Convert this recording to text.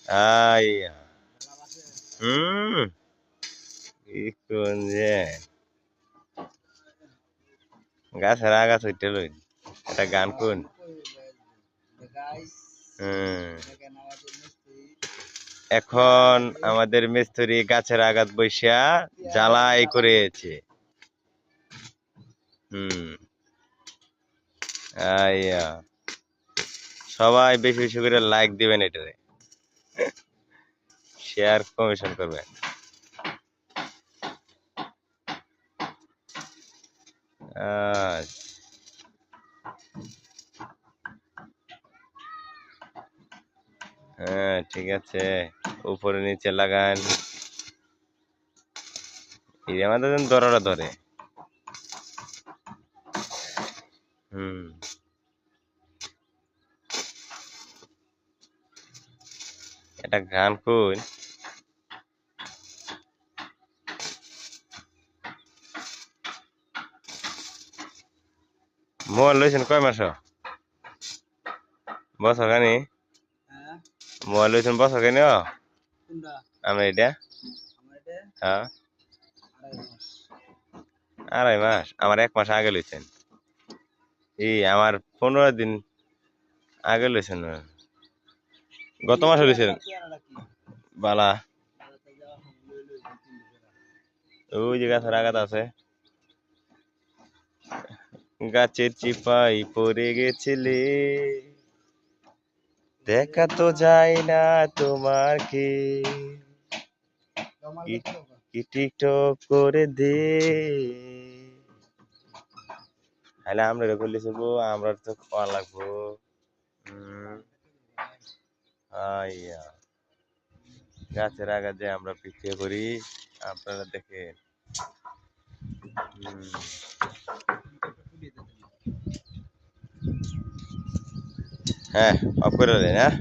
আইয়া কি কোন যে গাছের আগাছ হইতে লই এটা গান কোন এখন আমাদের মিস্ত্রি গাছের আগাত বৈশা জ্বালাই করেছে। আইয়া সবাই বেশি বেশি করে লাইক দিবেন, এটারে শেয়ার কমিশন করবেন। হ্যাঁ ঠিক আছে, উপরে নিচে লাগান, আমাদের দররা ধরে। এটা গান কই মোবাইল লইছেন কয় মাস বছর খানি মোবাইল লইছেন বছর খানি আমরা এটা হ্যাঁ 2.5 মাস আমার 1 মাস আগে লইছেন আমার 15 দিন আগে লইছেন গত মাসে লইছেন বালা ওই যে গাছের আঘাত আছে গাছের চিপাই পড়ে গেছিলে দেখা তো যায় না তোমার কি টিকটক করে দে হলে আমরা করলে চলবো আমরা তো খাওয়া লাগবো আইয়া গাছের আঘাত দিয়ে আমরা পিছিয়ে করি আপনারা দেখেন হ্যাঁ অফ করে দেন হ্যাঁ